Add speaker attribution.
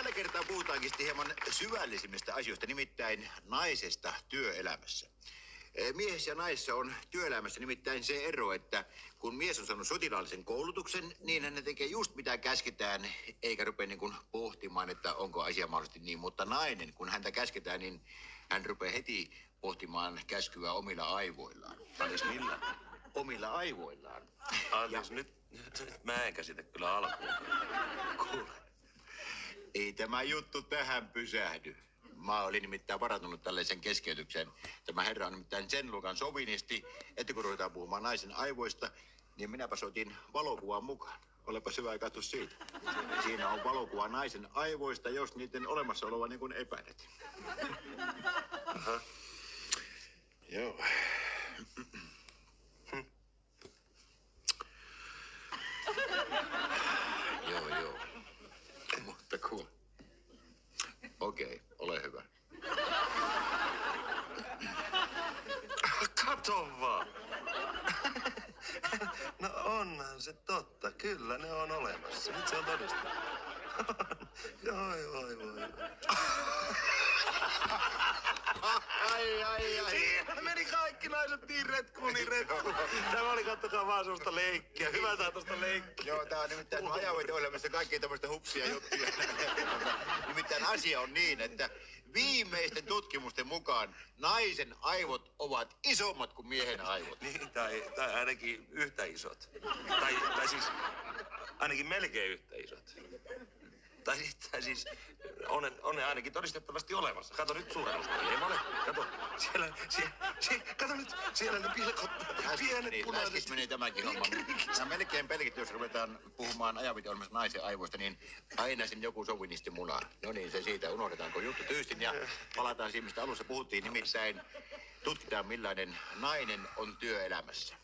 Speaker 1: Tällä kertaa puhutaankin sitten hieman syvällisimmistä asioista, nimittäin naisesta työelämässä. Miehessä ja naisessa on työelämässä nimittäin se ero, että kun mies on saanut sotilaallisen koulutuksen, niin hän tekee just mitä käsketään, eikä rupea niin kuin pohtimaan, että onko asia mahdollisesti niin. Mutta nainen, kun häntä käsketään, niin hän rupeaa heti pohtimaan käskyä omilla aivoillaan.
Speaker 2: Anteeksi, millä?
Speaker 1: Omilla aivoillaan.
Speaker 2: Anteeksi, nyt mä en käsitä kyllä alkuun.
Speaker 1: Kuule, ei tämä juttu tähän pysähdy. Mä olin nimittäin varantunut tällaisen keskeytyksen. Tämä herra on nimittäin sen luokan sovinisti, että kun ruvetaan puhumaan naisen aivoista, niin minäpä soitin valokuvan mukaan. Olepa hyvä ja katso siitä. Siinä on valokuva naisen aivoista, jos niiden olemassaoloa niin kuin epäilet.
Speaker 2: Aha.
Speaker 1: Joo. Joo. Mutta kuule. Okei, ole hyvä.
Speaker 2: Kato vaan. No onhan se totta. Kyllä ne on olemassa. Nyt se on todistettu. Voi.
Speaker 1: Ai.
Speaker 2: Siinä meni kaikki naiset niin retkuun. Tämä oli, kattokaa vaan sellaista leikkiä. Hyvä tahtoista leikkiä.
Speaker 1: Joo, tää on nimittäin ajanveto-ohjelmassa kaikkia tämmöistä hupsia juttuja. Nimittäin asia on niin, että viimeisten tutkimusten mukaan naisen aivot ovat isommat kuin miehen aivot.
Speaker 2: Niin, tai ainakin yhtä isot. Tai siis ainakin melkein yhtä isot. Tai siis on ne ainakin todistettavasti olemassa. Kato nyt suurennusta. Ei ole. Kato. Kato nyt. Siellä ne pilkottaa. Pienet punaiset.
Speaker 1: Äsken meni tämäkin homma. Mä melkein pelkitty, jos ruvetaan puhumaan ajanveto-ohjelmassa naisen aivoista, niin aina sinne joku sovinisti munaa. No niin, se siitä. Unohdetaanko juttu tyystin ja palataan siihen, mistä alussa puhuttiin. Nimittäin tutkitaan, millainen nainen on työelämässä.